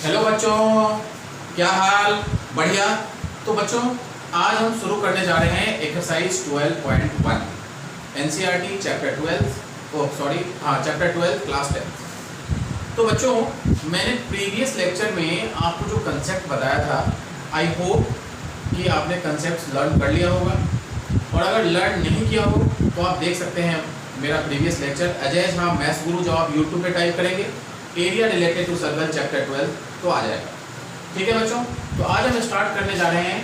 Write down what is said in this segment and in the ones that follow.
Hello बच्चों, क्या हाल? बढ़िया। तो बच्चों, आज हम शुरू करने जा रहे हैं exercise 12.1 NCERT chapter 12 chapter 12 class 10। तो बच्चों, मैंने प्रीवियस लेक्चर में आपको जो कंसेप्ट बताया था, आई होप कि आपने कंसेप्ट लर्न कर लिया होगा। और अगर लर्न नहीं किया हो तो आप देख सकते हैं मेरा previous lecture Ajay Jha maths Guru, जो आप यूट्यूब पे टाइप करेंगे area related to circle chapter 12 तो आ जाएगा। ठीक है बच्चों, तो आज हम स्टार्ट करने जा रहे हैं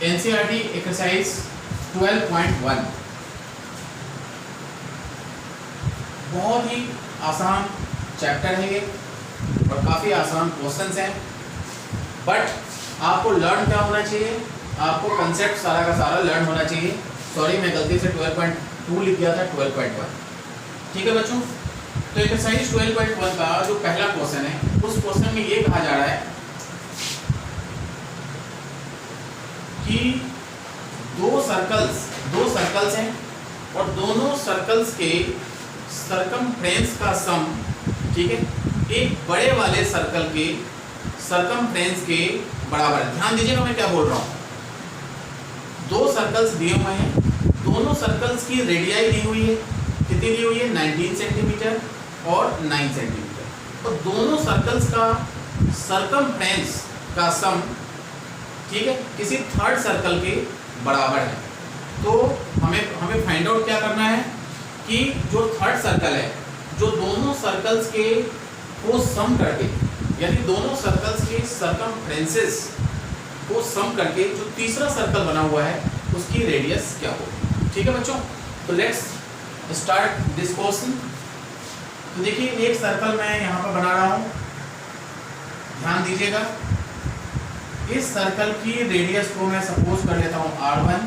एनसीईआरटी एक्सरसाइज 12.1। बहुत ही आसान चैप्टर है ये और काफ़ी आसान क्वेश्चंस हैं, बट आपको लर्न क्या होना चाहिए, आपको कंसेप्ट सारा का सारा लर्न होना चाहिए। सॉरी, मैं गलती से 12.2 लिख गया था, 12.1। ठीक है बच्चों, तो एक्सरसाइज 12.1 का जो पहला क्वेश्चन है, उस क्वेश्चन में ये कहा जा रहा है कि दो सर्कल्स हैं और दोनों सर्कल्स के सर्कमफ्रेंस का सम, ठीक है, एक बड़े वाले सर्कल के सर्कमफ्रेंस के बराबर है। ध्यान दीजिएगा मैं क्या बोल रहा हूँ। दो सर्कल्स दिए हुए हैं, दोनों सर्कल्स की रेडियाई दी हुई है। कितनी दी हुई है? 19 सेंटीमीटर और 9 सेंटीमीटर। और दोनों सर्कल्स का सर्कमफ्रेंस का सम, ठीक है, किसी थर्ड सर्कल के बराबर है। तो हमें फाइंड आउट क्या करना है कि जो थर्ड सर्कल है, जो दोनों सर्कल्स के को सम करके, यानी दोनों सर्कल्स के सर्कमफ्रेंसेस को सम करके जो तीसरा सर्कल बना हुआ है उसकी रेडियस क्या होगी। ठीक है बच्चों, तो लेट्स स्टार्ट दिस क्वेश्चन। तो देखिए, एक सर्कल मैं यहाँ पर बना रहा हूँ, ध्यान दीजिएगा। इस सर्कल की रेडियस को मैं सपोज कर लेता हूँ R1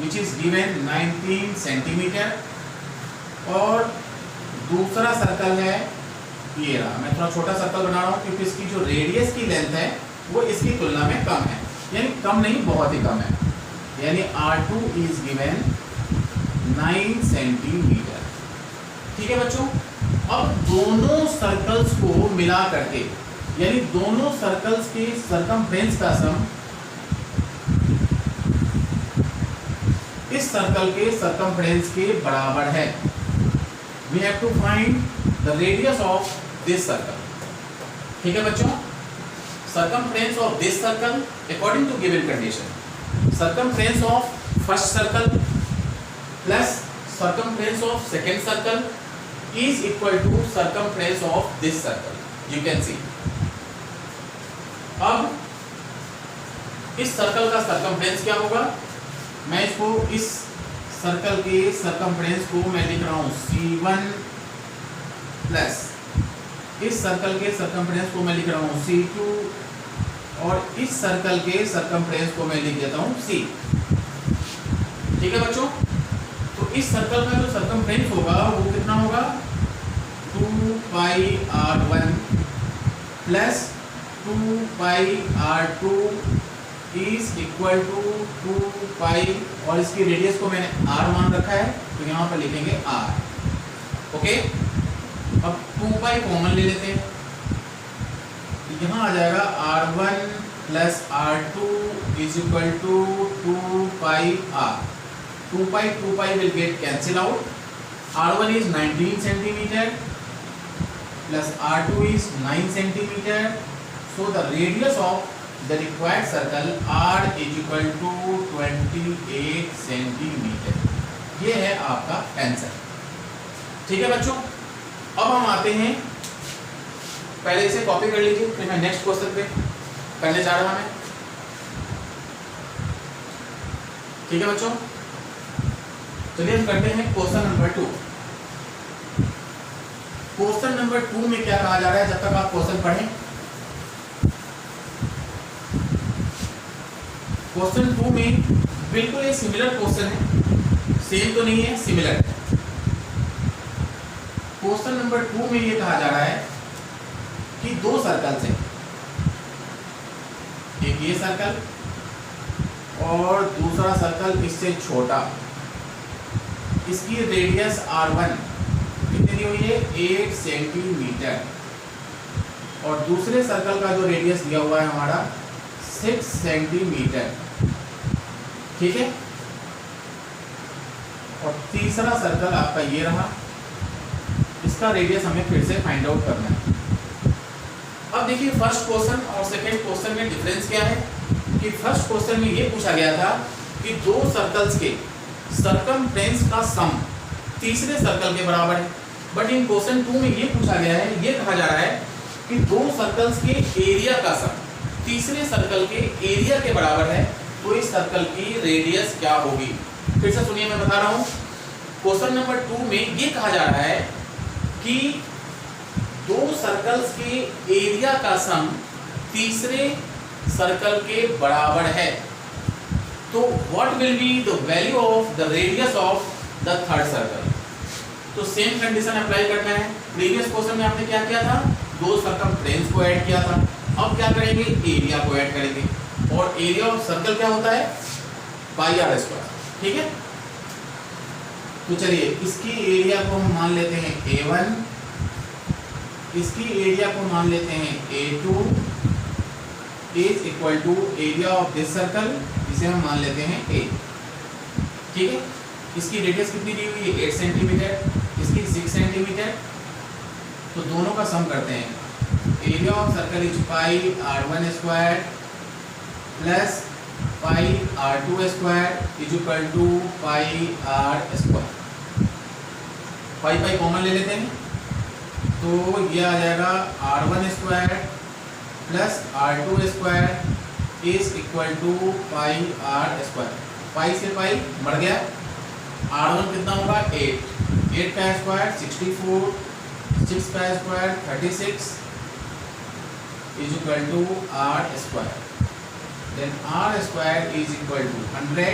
which is given 19 centimetre, और दूसरा सर्कल है ये रहा। मैं थोड़ा छोटा सर्कल बना रहा हूँ क्योंकि इसकी जो रेडियस की लेंथ है वो इसकी तुलना में कम है, यानी कम नहीं, बहुत ही कम है, यानी R2 इज गिवन 9 सेंटीमीटर। ठीक है बच्चों, अब दोनों सर्कल्स को मिला करके, यानी दोनों सर्कल्स के सर्कमफ्रेंस का सम इस सर्कल के सर्कमफ्रेंस के बराबर है। We have to find the radius of this circle. ठीक है बच्चों, circumference of this circle according to given condition, circumference of first circle plus circumference of second circle is equal to circumference of this circle. You can see. अब इस circle का circumference क्या होगा? मैं इसको, इस सर्कल के सर्कमफ्रेंस को मैं लिख रहा हूं C1 प्लस इस सर्कल के सर्कमफ्रेंस को मैं लिख रहा हूं C2, और इस सर्कल के सर्कमफ्रेंस को मैं लिख देता हूं C। ठीक है बच्चों, तो इस सर्कल का जो सर्कमफ्रेंस होगा वो कितना होगा? 2 pi R1 plus 2 pi R2 is equal to 2 pi, और इसकी रेडियस को मैंने R मान रखा है तो यहाँ पर लिखेंगे R। ओके, अब 2 पाई कॉमन ले लेते हैं, यहाँ आ जाएगा R1 plus R2 is equal to 2 pi R। 2 pi will get cancel out. R1 is 19 centimetre plus R2 is 9 centimetre. So the radius of the required circle R is equal to 28 centimetre. ये है आपका answer. ठीक है बच्चों, अब हम आते हैं, पहले इसे कॉपी कर लीजिए, फिर मैं नेक्स्ट क्वेश्चन पे करने जा रहा मैं। ठीक है बच्चों, चलिए हम करते हैं क्वेश्चन नंबर 2। क्वेश्चन नंबर 2 में क्या कहा जा रहा है, जब तक आप क्वेश्चन पढ़ें। क्वेश्चन 2 में बिल्कुल ये सिमिलर क्वेश्चन है, सेम तो नहीं है, सिमिलर है। क्वेश्चन नंबर 2 में ये कहा जा रहा है कि दो सर्कल्स हैं, एक ये सर्कल और दूसरा सर्कल इससे छोटा, इसकी रेडियस R1 कितनी हुई है? 8 सेंटीमीटर, और दूसरे सर्कल का जो रेडियस दिया हुआ है हमारा 6 सेंटीमीटर, ठीक है। और तीसरा सर्कल आपका ये रहा, इसका रेडियस हमें फिर से फाइंड आउट करना है। अब देखिए फर्स्ट क्वेश्चन और सेकंड क्वेश्चन में डिफरेंस क्या है कि फर्स्ट क्वेश्चन में ये पूछा गया था कि दो सर्कल्स के सर्कमफ्रेंस का सम तीसरे सर्कल के बराबर है, बट इन क्वेश्चन 2 में ये पूछा गया है, ये कहा जा रहा है कि दो सर्कल्स के एरिया का सम तीसरे सर्कल के एरिया के बराबर है, तो इस सर्कल की रेडियस क्या होगी। फिर से सुनिए, मैं बता रहा हूं, क्वेश्चन नंबर 2 में ये कहा जा रहा है कि दो सर्कल्स के एरिया का सम तीसरे सर्कल के बराबर है, तो what will be the value of the radius of the third circle. तो सेम कंडीशन अप्लाई करना है। प्रीवियस क्वेश्चन में आपने क्या किया था, दो सर्कमफ्रेंस को ऐड किया था, अब क्या करेंगे, एरिया को ऐड करेंगे। और एरिया ऑफ सर्कल क्या होता है, पाई आर स्क्वायर, ठीक है। तो चलिए इसकी एरिया को हम मान लेते हैं A1, इसकी एरिया को मान लेते हैं A2 is equal to area of this circle, जिसे हम मान लेते हैं A, ठीक है। इसकी रेडियस कितनी दी हुई है, 8 सेंटीमीटर, इसकी 6 सेंटीमीटर। तो दोनों का सम करते हैं। Area of circle is pi R1 square plus pi R2 square is equal to pi R square. Pi pi common ले लेते हैं, तो ये आ जाएगा R1 square plus R2 square is equal to pi R square. Pi से pi मर गया, R1 कितना होगा 8 का स्क्वायर 64, 6 का square 36 is equal to R square. Then R square is equal to 100,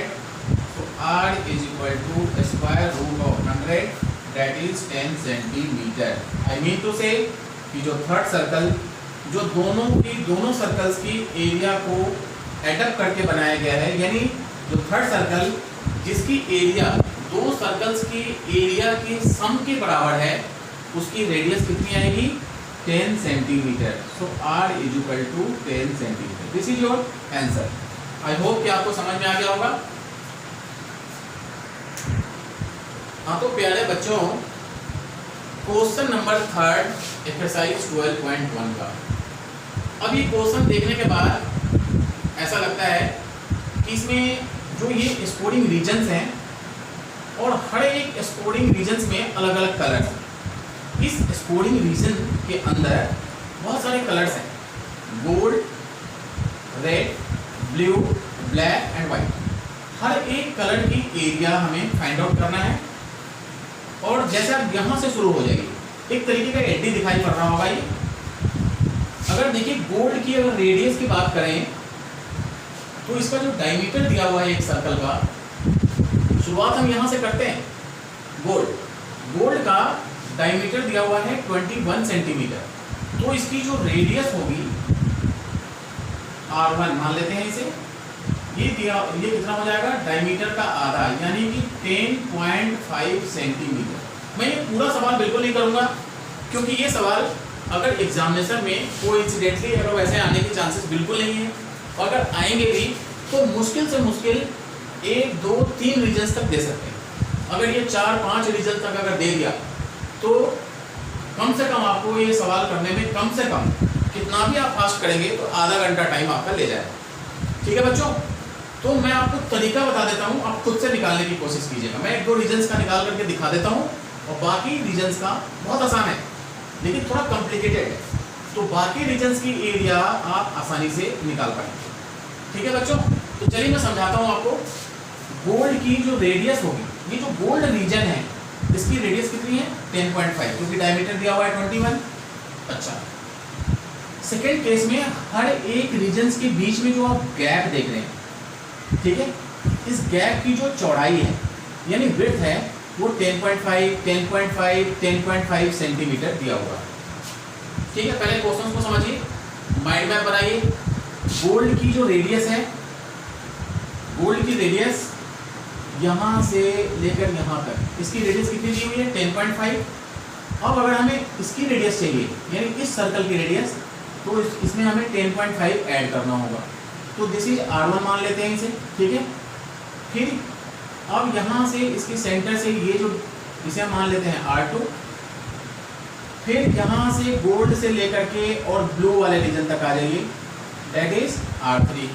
so R is equal to square root of 100, that is 10 centimetre. I mean to say कि जो third circle, जो दोनों circles की area को add up करके बनाया गया है, यानी जो थर्ड सर्कल जिसकी एरिया दो सर्कल्स की एरिया के सम के बराबर है, उसकी रेडियस कितनी आएगी, 10 centimetre. So R is equal to 10 centimetre. This is your answer. I hope कि आपको समझ में आ गया होगा। हाँ तो प्यारे बच्चों, क्वेश्चन नंबर 3 एक्सरसाइज 12.1 का, अब ये क्वेश्चन देखने के बाद ऐसा लगता है कि इसमें जो ये स्कोरिंग रीजन्स हैं और हर एक स्कोरिंग रीजन्स में अलग अलग कलर्स हैं। इस स्कोरिंग रीजन के अंदर बहुत सारे कलर्स हैं, gold, red, blue, black and white. हर एक कलर की एरिया हमें फाइंड आउट करना है। और जैसे आप यहाँ से शुरू हो जाएगी, एक तरीके का एडी दिखाई पड़ रहा होगा ये। अगर देखिए गोल्ड की अगर रेडियस की बात करें, तो इसका जो डायमीटर दिया हुआ है एक सर्कल का, शुरुआत हम यहाँ से करते हैं। गोल्ड का डायमीटर दिया हुआ है 21 सेंटीमीटर, तो इसकी जो रेडियस होगी R1 मान लेते हैं इसे, ये कितना हो जाएगा, डायमीटर का आधा, यानी कि 10.5 सेंटीमीटर। मैं ये पूरा सवाल बिल्कुल नहीं करूंगा, क्योंकि ये सवाल अगर एग्जामिनेशन में कोइंसिडेंटली अगर वैसे आने के चांसेस बिल्कुल नहीं है, और अगर आएंगे भी तो मुश्किल से मुश्किल 1, 2, 3 रीजन्स तक दे सकते हैं। अगर ये 4-5 रीजन तक अगर दे दिया, तो कम से कम आपको ये सवाल करने में कम से कम कितना भी आप फास्ट करेंगे तो आधा घंटा टाइम आपका ले जाएगा। ठीक है बच्चों, तो मैं आपको तरीका बता देता हूँ, आप खुद से निकालने की कोशिश कीजिएगा। मैं 1-2 रीजन्स का निकाल करके दिखा देता हूँ, और बाकी रीजन्स का बहुत आसान है लेकिन थोड़ा कॉम्प्लिकेटेड है, तो बाकी रीजन्स की एरिया आप आसानी से निकाल पाएंगे। ठीक है बच्चों, तो चलिए मैं समझाता हूँ आपको। गोल्ड की जो रेडियस होगी, ये जो गोल्ड रीजन है, इसकी रेडियस कितनी है 10.5, क्योंकि डायमीटर दिया हुआ है 21। अच्छा, सेकेंड केस में हर एक रीजन्स के बीच में जो आप गैप देख रहे हैं, ठीक है, इस गैप की जो चौड़ाई है यानी विड्थ है, वो 10.5 सेंटीमीटर दिया हुआ है। ठीक है, पहले क्वेश्चन को समझिए, माइंड मैप बनाइए। गोल्ड की जो रेडियस है, गोल्ड की रेडियस यहाँ से लेकर यहाँ तक, इसकी रेडियस कितनी दी हुई है 10.5। अब अगर हमें इसकी रेडियस चाहिए, यानी इस सर्कल की रेडियस, तो इसमें हमें 10.5 ऐड करना होगा। तो दिस इज R1 मान लेते हैं इसे, ठीक है। फिर अब यहाँ से इसके सेंटर से ये जो इसे हम मान लेते हैं R2, फिर यहाँ से गोल्ड से लेकर के और ब्लू वाले रीजन तक आ जाइए, दैट इज R3।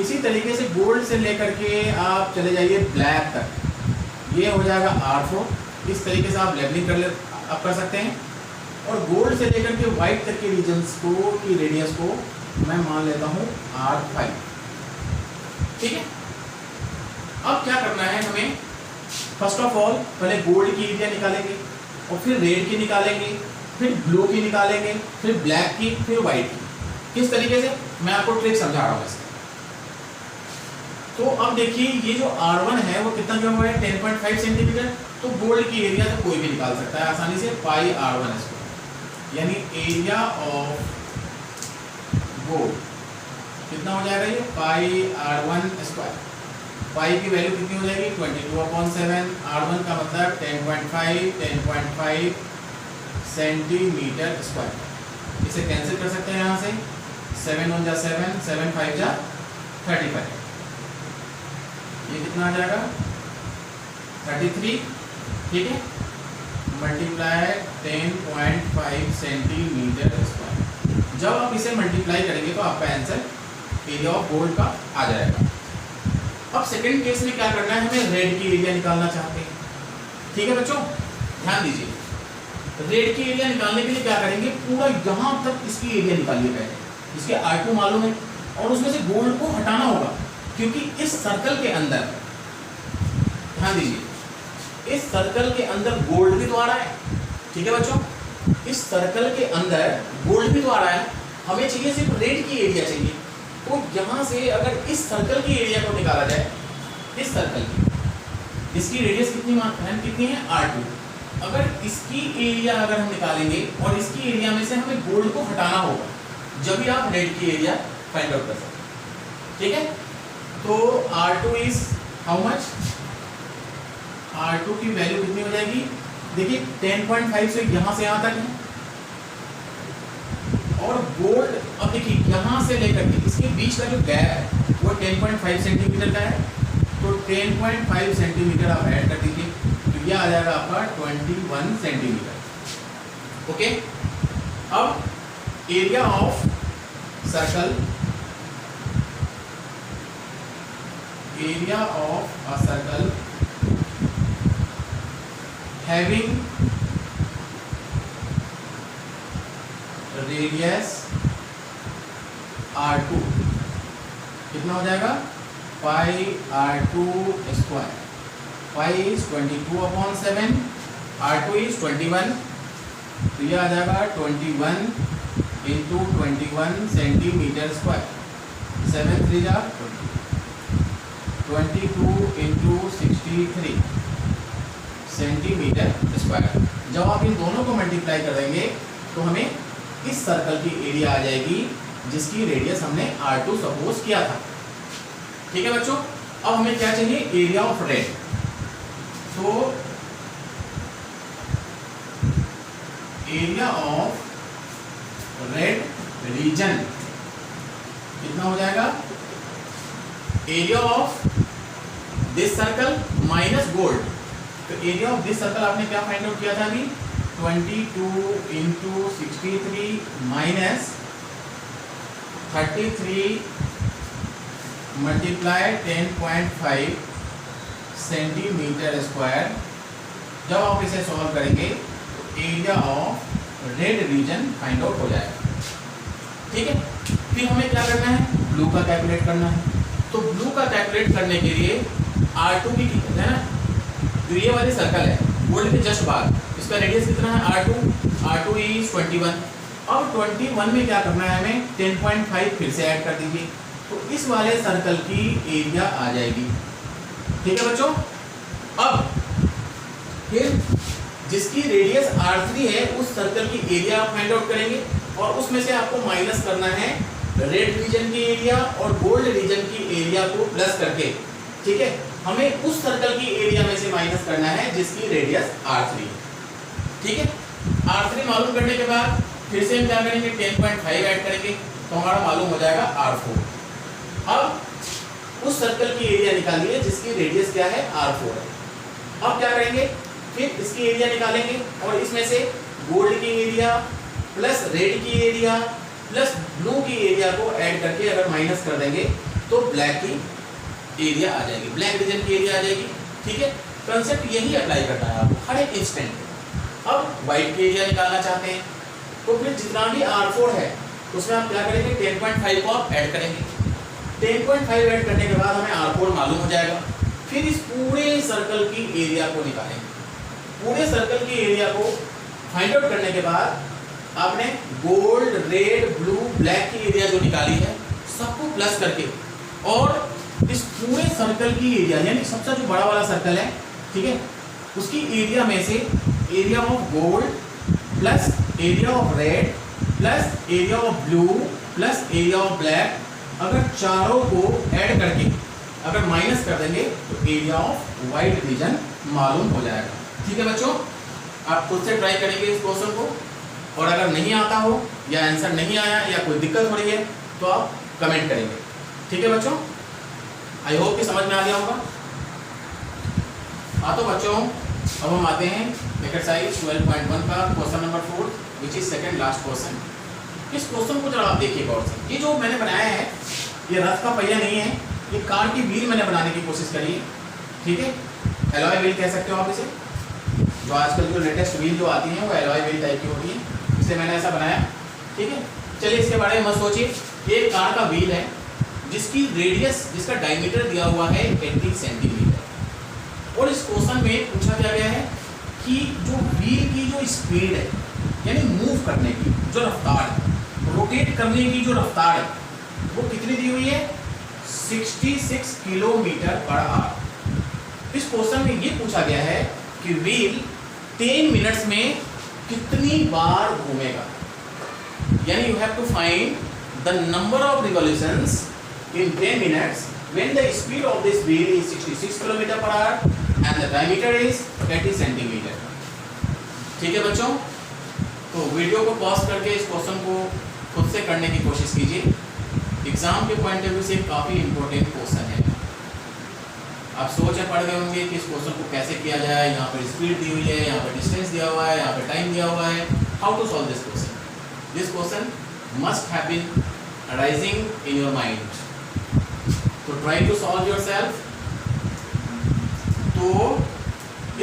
इसी तरीके से गोल्ड से लेकर के आप चले जाइए ब्लैक तक, ये हो जाएगा R4। इस तरीके से आप लेबलिंग कर सकते हैं। और गोल्ड से लेकर के व्हाइट तक के रीजन्स को की रेडियस को मैं मान लेता हूँ R5, ठीक है। अब क्या करना है हमें, फर्स्ट ऑफ ऑल पहले गोल्ड की एरिया निकालेंगे और फिर रेड की निकालेंगे, फिर ब्लू की निकालेंगे, फिर ब्लैक की, फिर व्हाइट की। किस तरीके से, मैं आपको ट्रिक समझा रहा हूँ इसका। तो अब देखिए ये जो R1 है वो कितना जो हुआ है 10.5 सेंटीमीटर। तो गोल्ड की एरिया तो कोई भी निकाल सकता है आसानी से, पाई R1 स्क्वायर, यानी एरिया ऑफ गोल्ड कितना हो जाएगा, ये पाई R1 स्क्वायर। पाई की वैल्यू कितनी हो जाएगी 22/7। R1 का मतलब 10.5 सेंटीमीटर स्क्वायर। इसे कैंसिल कर सकते हैं यहाँ से, 7 1 जा 7, 7 5 जा 35, ये कितना आ जाएगा 33, ठीक है। Multiply 10.5 centimetre square. जब आप इसे मल्टीप्लाई करेंगे तो आपका आंसर एरिया ऑफ गोल्ड का आ जाएगा। अब सेकंड केस में क्या करना है, हमें रेड की एरिया निकालना चाहते हैं, ठीक है बच्चों, ध्यान दीजिए। रेड की एरिया निकालने के लिए क्या करेंगे, पूरा यहाँ तक इसकी एरिया निकालिए पहले, इसके R2 मालूम है और उसमें से गोल्ड को हटाना होगा, क्योंकि इस सर्कल के अंदर, ध्यान दीजिए, इस सर्कल के अंदर गोल्ड भी तो आ रहा है, ठीक है बच्चों। इस सर्कल के अंदर गोल्ड भी तो आ रहा है, हमें चाहिए सिर्फ रेड की एरिया चाहिए। तो यहाँ से अगर इस सर्कल की एरिया को निकाला जाए, इस सर्कल की, इसकी रेडियस कितनी है R2। अगर इसकी एरिया अगर हम निकालेंगे और इसकी एरिया में से हमें गोल्ड को हटाना होगा, जब भी आप रेड की एरिया फाइंड आउट कर सकते हैं, ठीक है। तो R2 is how much, R2 की वैल्यू कितनी हो जाएगी, देखिए 10.5 से यहाँ से यहाँ तक है, और गोल्ड अब देखिए यहाँ से लेकर के इसके बीच का जो गैप है वो 10.5 सेंटीमीटर का है। तो 10.5 सेंटीमीटर आप ऐड कर दीजिए, तो यह आ जाएगा आपका 21 सेंटीमीटर, ओके। अब area of circle, area of a circle having radius R2 कितना हो जाएगा, पाई R2 square. Pi is 22/7, R2 is 21, तो यह आ जाएगा 21 इंटू 21 सेंटीमीटर स्क्वायर। 7 3 जा 22 इंटू 63 सेंटीमीटर स्क्वायर। जब आप इन दोनों को मल्टीप्लाई कर देंगे तो हमें इस सर्कल की एरिया आ जाएगी जिसकी रेडियस हमने R2 सपोज किया था, ठीक है बच्चों। अब हमें क्या चाहिए, एरिया ऑफ रेड। तो एरिया ऑफ रेड रीजन कितना हो जाएगा, area of this circle minus gold. तो एरिया ऑफ दिस सर्कल आपने क्या फाइंड आउट किया था अभी, 22 into 63 minus 33 multiply 10.5 centimetre square. जब आप इसे सॉल्व करेंगे तो area of red region find out हो जाएगा, ठीक है। फिर हमें क्या करना है, ब्लू का कैलकुलेट करना है। तो ब्लू का कैलकुलेट करने के लिए R2 की है ना, जो ये वाली सर्कल है गोल्ड के जस्ट बाद, इसका रेडियस कितना है R2 इज 21। अब 21 में क्या करना है हमें, 10.5 फिर से ऐड कर दीजिए, तो इस वाले सर्कल की एरिया आ जाएगी, ठीक है बच्चों। अब फिर जिसकी रेडियस R3 है उस सर्कल की एरिया आप फाइंड आउट करेंगे और उसमें से आपको माइनस करना है रेड रीजन की एरिया और गोल्ड रीजन की एरिया को प्लस करके, ठीक है। हमें उस सर्कल की एरिया में से माइनस करना है जिसकी रेडियस R3, ठीक है। R3 मालूम करने के बाद फिर से हम क्या करेंगे 10.5 ऐड करेंगे तो हमारा मालूम हो जाएगा R4। अब उस सर्कल की एरिया निकालिए जिसकी रेडियस क्या है R4 है। अब क्या करेंगे, फिर इसकी एरिया निकालेंगे और इसमें से गोल्ड की एरिया प्लस रेड की एरिया प्लस ब्लू की एरिया को ऐड करके अगर माइनस कर देंगे तो ब्लैक की एरिया आ जाएगी, ब्लैक रीजन की एरिया आ जाएगी। ठीक है, कंसेप्ट यही अप्लाई करना है आपको हर एक इंस्टेंट। अब व्हाइट की एरिया निकालना चाहते हैं तो फिर जितना भी R4 है उसमें आप क्या करेंगे 10.5 को आप ऐड करेंगे। 10.5 ऐड करने के बाद हमें R4 मालूम हो जाएगा। फिर इस पूरे सर्कल की एरिया को निकालेंगे। पूरे सर्कल की एरिया को फाइंड आउट करने के बाद आपने गोल्ड रेड ब्लू ब्लैक की एरिया जो निकाली है सबको प्लस करके और इस पूरे सर्कल की एरिया यानी सबसे जो बड़ा वाला सर्कल है, ठीक है, उसकी एरिया में से area of gold plus area of red plus area of blue plus area of black, अगर चारों को ऐड करके अगर माइनस कर देंगे तो एरिया ऑफ व्हाइट रीजन मालूम हो जाएगा। ठीक है बच्चों, आप खुद से ट्राई करेंगे इस क्वेश्चन को और अगर नहीं आता हो या आंसर नहीं आया या कोई दिक्कत हो रही है तो आप कमेंट करेंगे। ठीक है बच्चों, आई होप कि समझ में आ गया होगा। हाँ तो बच्चों अब हम आते हैं एक्सरसाइज 12.1 का question number 4 which is second last question. इस क्वेश्चन को जरा आप देखिए गौर से। ये जो मैंने बनाया है ये रथ का पहिया नहीं है, ये कार की व्हील मैंने बनाने की कोशिश करी है। ठीक है, एलॉय व्हील कह सकते हो आप इसे। जो आजकल जो लेटेस्ट व्हील जो आती हैं वो एलॉय व्हील टाइप की होती है, इसलिए मैंने ऐसा बनाया। ठीक है, चलिए इसके बारे में मत सोचिए। ये कार का व्हील है जिसकी रेडियस जिसका डायमीटर दिया हुआ है 80 सेंटीमीटर और इस क्वेश्चन में पूछा क्या गया है कि जो व्हील की जो स्पीड है यानी मूव करने की जो रफ्तार है, रोटेट करने की जो रफ्तार है वो कितनी दी हुई है 66 किलोमीटर पर आवर। इस क्वेश्चन में ये पूछा गया है कि व्हील 10 मिनट्स में कितनी बार घूमेगा, यानी you have to find the number of revolutions in 10 minutes when the speed of this wheel is 66 km per hour and the diameter is 30 centimeter। ठीक है बच्चों, तो वीडियो को पॉज करके इस क्वेश्चन को खुद से करने की कोशिश कीजिए। एग्जाम के पॉइंट ऑफ व्यू से काफ़ी इंपॉर्टेंट क्वेश्चन है। आप सोच पढ़ गए होंगे कि इस क्वेश्चन को कैसे किया जाए। यहाँ पर स्पीड दी हुई है, यहाँ पर डिस्टेंस दिया हुआ है, यहाँ पर टाइम दिया हुआ है। How to solve this question. This question must have been arising in your mind, तो ट्राई टू सॉल्व योरसेल्फ। तो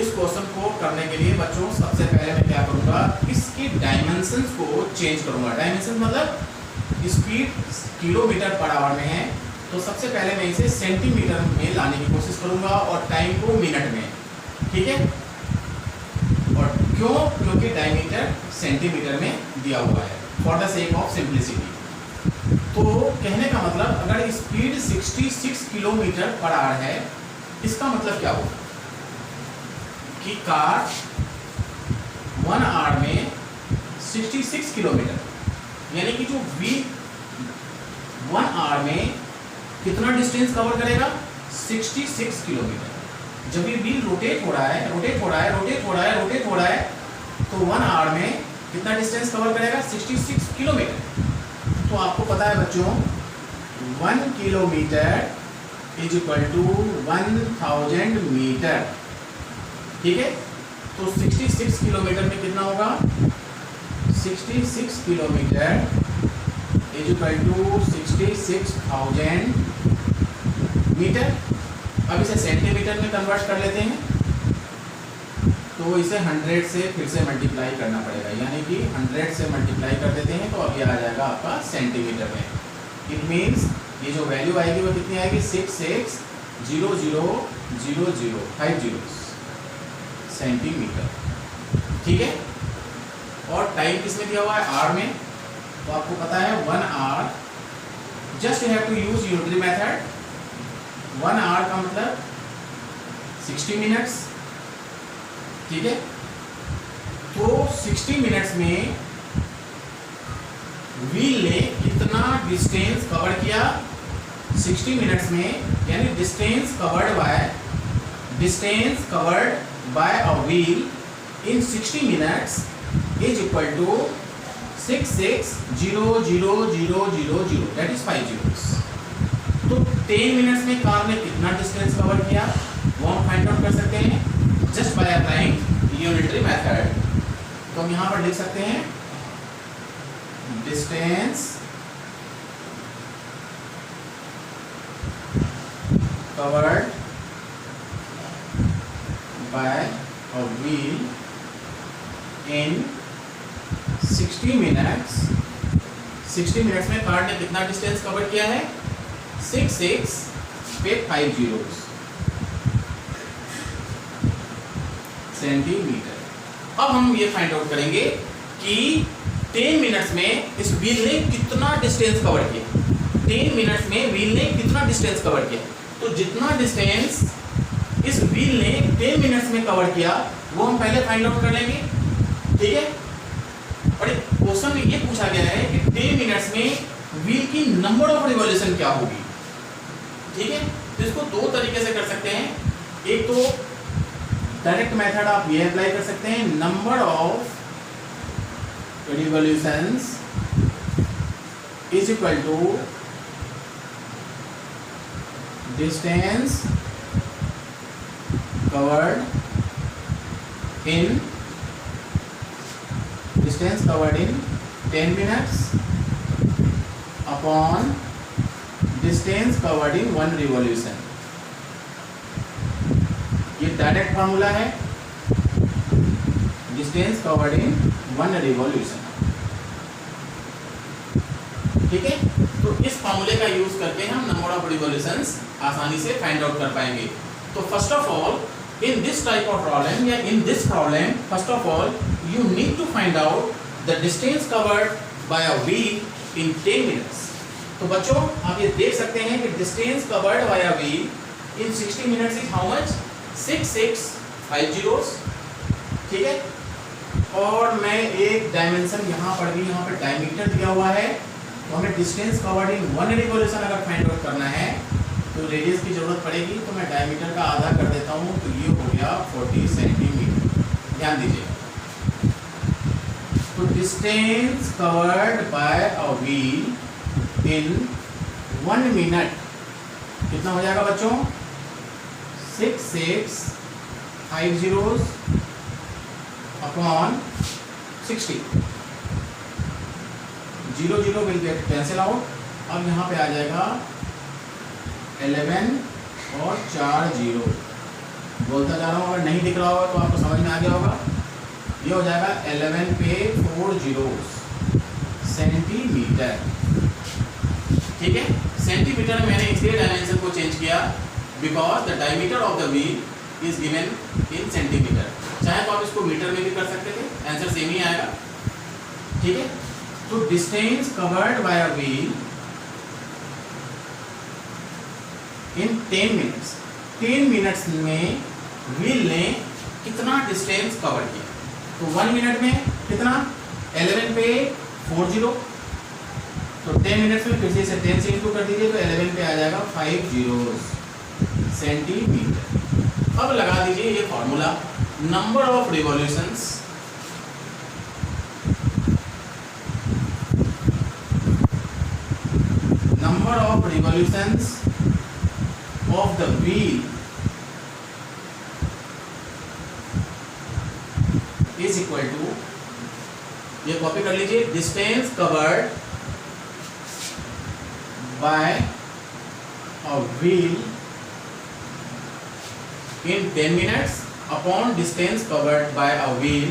इस क्वेश्चन को करने के लिए बच्चों सबसे पहले मैं क्या करूँगा, इसकी डायमेंशंस को चेंज करूँगा। डायमेंशन मतलब स्पीड किलोमीटर पर आवर में है तो सबसे पहले मैं इसे सेंटीमीटर में लाने की कोशिश करूँगा और टाइम को मिनट में। ठीक है, और क्यों, क्योंकि डायमीटर सेंटीमीटर में दिया हुआ है for the sake of simplicity. तो कहने का मतलब अगर स्पीड 66 किलोमीटर पर आवर है इसका मतलब क्या होगा कि कार 1 आवर में 66 किलोमीटर यानी कि जो व्हील 1 आवर में कितना डिस्टेंस कवर करेगा 66 किलोमीटर। जब ये व्हील रोटेट हो रहा है तो 1 आवर में कितना डिस्टेंस कवर करेगा 66 किलोमीटर। तो आपको पता है बच्चों 1 kilometre is equal to 1000 metre. ठीक है, तो 66 किलोमीटर में कितना होगा 66 kilometre is equal to 66,000 metre. अब इसे सेंटीमीटर में कन्वर्ट कर लेते हैं तो इसे 100 से फिर से मल्टीप्लाई करना पड़ेगा, यानी कि 100 से मल्टीप्लाई कर देते हैं तो अब ये आ जाएगा आपका सेंटीमीटर में। इट मीन्स ये जो वैल्यू आएगी वो कितनी आएगी 66,000,050 सेंटीमीटर। ठीक है, और टाइम किसमें दिया हुआ है आवर में, तो आपको पता है 1 hour, just you have to use unitary method. 1 hour का मतलब 60 मिनट्स। ठीक है, तो 60 मिनट्स में व्हील ने कितना डिस्टेंस कवर किया 60 मिनट्स में, यानी distance covered by a wheel in 60 minutes is equal to 660000 that is 5 zeros। तो 10 मिनट्स में कार ने कितना डिस्टेंस कवर किया वो हम फाइंड आउट कर सकते हैं just by applying unitary method. तो हम यहां पर लिख सकते हैं distance covered by a wheel in 60 minutes. 60 minutes में कार ने कितना डिस्टेंस कवर किया है 66 पे 5 zeros सेंटीमीटर। अब हम ये फाइंड आउट करेंगे कि 10 मिनट्स में इस व्हील ने कितना डिस्टेंस कवर किया। 10 मिनट्स में व्हील ने कितना डिस्टेंस कवर किया, तो जितना डिस्टेंस इस व्हील ने 10 मिनट्स में कवर किया वो हम पहले फाइंड आउट कर लेंगे, ठीक है। और क्वेश्चन में ये पूछा गया है कि 10 मिनट्स में व्हील की नंबर ऑफ रिवॉल्यूशन क्या होगी, ठीक है। तो इसको दो तरीके से कर सकते हैं। एक तो डायरेक्ट मेथड आप ये अप्लाई कर सकते हैं, number of revolutions is equal to distance covered in 10 minutes upon distance covered in 1 revolution। ये डायरेक्ट फार्मूला है, डिस्टेंस कवर्ड इन 1 revolution, ठीक है। तो इस फार्मूले का यूज करके हम नंबर ऑफ रिवॉल्यूशंस आसानी से फाइंड आउट कर पाएंगे। तो first of all in this type of problem या in this problem first of all you need to find out the distance covered by a wheel in 10 minutes। तो बच्चों आप ये देख सकते हैं कि distance covered by a wheel in 60 minutes is how much 6650, ठीक है। और मैं एक डायमेंशन यहाँ पर भी, यहाँ पर डायमीटर दिया हुआ है, तो हमें डिस्टेंस कवर्ड इन 1 रिवॉल्यूशन अगर फाइंड आउट करना है तो रेडियस की जरूरत पड़ेगी। तो मैं डायमीटर का आधा कर देता हूँ, तो ये हो गया 40 सेंटीमीटर। ध्यान दीजिए, तो distance covered by a wheel in 1 minute कितना हो जाएगा बच्चों 6650 upon 60। 0 will get cancel out. अब यहाँ पे आ जाएगा 11 और 4 0। बोलता जा रहा हूँ, अगर नहीं दिख रहा होगा तो आपको समझ में आ गया होगा। ये हो जाएगा 11 पे 4 zeros सेंटीमीटर, ठीक है। सेंटीमीटर में मैंने इसलिए डायमेंशन को चेंज किया because the diameter of the wheel is given in centimetre. चाहे तो आप इसको मीटर में भी कर सकते थे, आंसर सेम ही आएगा, ठीक है। तो distance covered by a wheel in 10 minutes, 10 minutes में व्हील ने कितना डिस्टेंस कवर किया। तो 1 मिनट में कितना 11 पे 4 0, तो 10 मिनट्स में फिर से 10 से इंटू कर दीजिए, तो 11 पे आ जाएगा 5 zeros सेंटीमीटर। अब लगा दीजिए ये formula, number of revolutions of the wheel is equal to, ये कॉपी कर लीजिए, distance covered by a wheel in 10 minutes upon distance covered by a wheel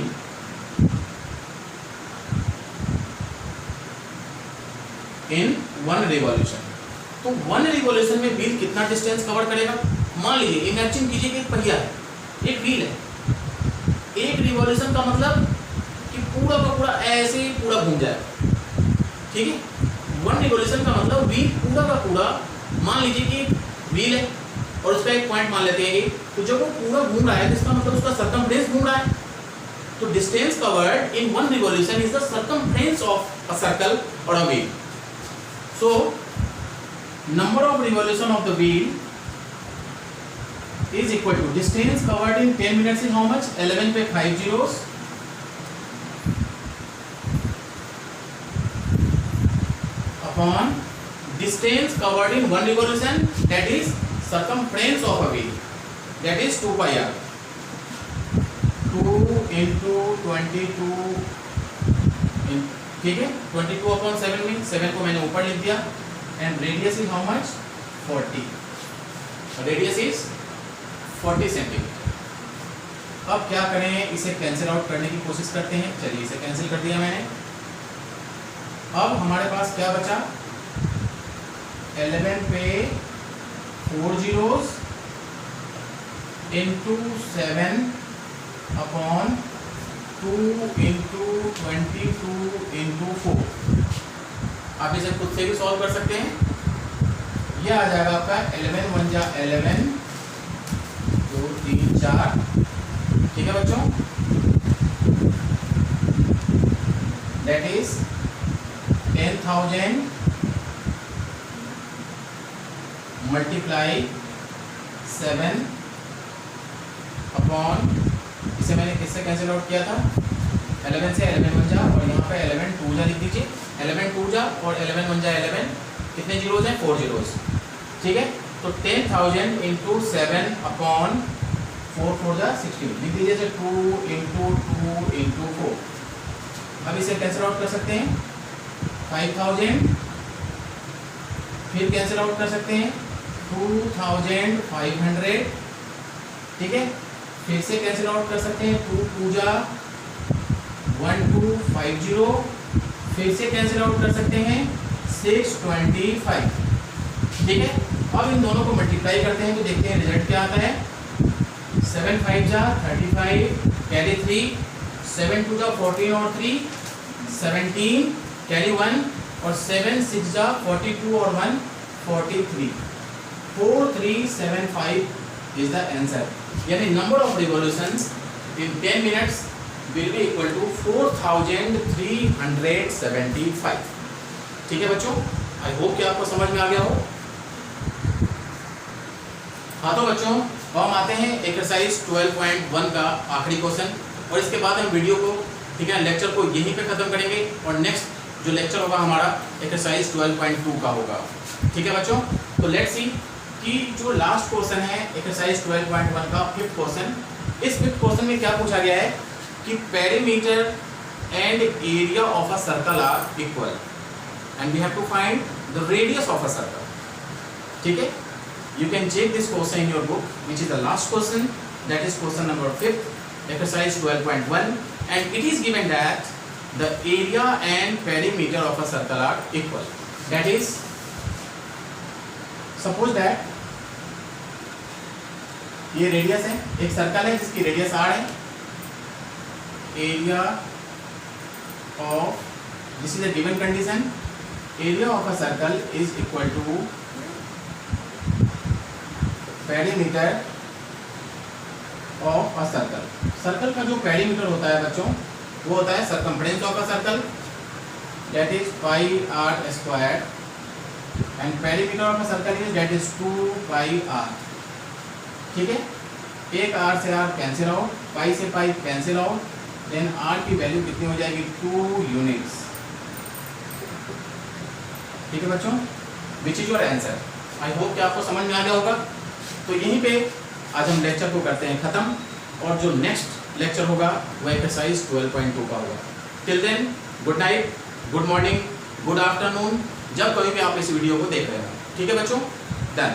in 1 revolution। तो 1 रिवॉल्यूशन में व्हील कितना डिस्टेंस कवर करेगा। मान लीजिए, इमेजिन कीजिए कि एक पहिया है, एक व्हील है। एक रिवॉल्यूशन का मतलब कि पूरा का पूरा ऐसे ही पूरा घूम जाएगा, ठीक है। 1 रिवॉल्यूशन का मतलब व्हील पूरा का पूरा, मान लीजिए कि व्हील है और उसका एक पॉइंट मान लेते हैं कि, तो जब वो पूरा घूम रहा है तो इसका मतलब उसका सर्कमफ्रेंस घूम रहा है। तो distance covered in 1 revolution is the circumference of a circle और a wheel. So number of revolution of the wheel is equal to distance covered in 10 minutes is how much 11 पे 5 zeros upon distance covered in one revolution, that is circumference of a wheel, that is 2 pi r. 2 into 22, ठीक है, 22 upon 7 में 7 को मैंने ऊपर लिख दिया, and radius is how much 40, radius is 40 centimetre. अब क्या करें, इसे कैंसिल आउट करने की कोशिश करते हैं। चलिए इसे कैंसिल कर दिया मैंने। अब हमारे पास क्या बचा, 11 पे 4 zeros into 7 upon 2 into 22 into 4। आप इसे खुद से भी सॉल्व कर सकते हैं। यह आ जाएगा आपका 11 1 जा 11, 2 3 4, ठीक है बच्चों, दैट इज 10,000 मल्टीप्लाई 7 अपॉन, इसे मैंने किससे कैंसिल आउट किया था, 11 से 11 1 जा, और यहाँ पे 11 2 जा लिख दीजिए, 11 2 जा और 11 1 जा 11, कितने जीरोज हैं, 4 जीरोज, ठीक है। तो 10,000 इंटू 7 अपॉन 4 4 जा 16, लिख दीजिए 2 इंटू 2 इंटू 4। अब इसे कैंसिल आउट कर सकते हैं, 5,000, फिर कैंसिल आउट कर सकते हैं 2,500, ठीक है, फिर से कैंसिल आउट कर सकते हैं 2 2 जा 1250, फिर से कैंसिल आउट कर सकते हैं 625, ठीक है। अब इन दोनों को मल्टीप्लाई करते हैं तो देखते हैं रिजल्ट क्या आता है, 7 5 जा 35, कैरी 3, 7 2 जा 14 और 3 17, कैरी 1, और 7 6 जा 42 और 1 43, 4375 is the answer। यानी number of revolutions in 10 minutes will be equal to 4375, ठीक है बच्चों। आई होप कि आपको समझ में आ गया हो। हाँ तो बच्चों, हम आते हैं एक्सरसाइज 12.1 का आखिरी क्वेश्चन, और इसके बाद हम वीडियो को, ठीक है, लेक्चर को यहीं पे खत्म करेंगे, और नेक्स्ट जो लेक्चर होगा हमारा एक्सरसाइज 12.2 का होगा, ठीक है बच्चों। तो लेट्स सी कि जो लास्ट क्वेश्चन है एक्सरसाइज 12.1 का फिफ्थ क्वेश्चन, इस फिफ्थ क्वेश्चन में क्या पूछा गया है कि perimeter and area of a circle are equal and we have to find the radius of a circle, ठीक है। You can check this question in your book which is the last question, that is question number 5 exercise 12.1, and it is given that the area and perimeter of a circle are equal, that is suppose that ये radius है, एक circle है जिसकी radius r है, area of, this is a given condition, area of a circle is equal to perimeter of a circle. Circle का जो perimeter होता है बच्चों वो होता है circumference of a circle, that is pi r square, and perimeter of a circle is that is 2 pi r, ठीक है। एक r से r कैंसिल आउट, पाई से pi cancel out, then r की वैल्यू कितनी हो जाएगी 2 यूनिट्स, ठीक है बच्चों, which is your answer. I hope कि आपको समझ में आ गया होगा। तो यहीं पे आज हम लेक्चर को करते हैं खत्म, और जो नेक्स्ट लेक्चर होगा वह एक्सरसाइज 12.2 का होगा। Till then good night, good morning, good afternoon, जब कभी भी आप इस वीडियो को देख रहे हो, ठीक है बच्चों, डन।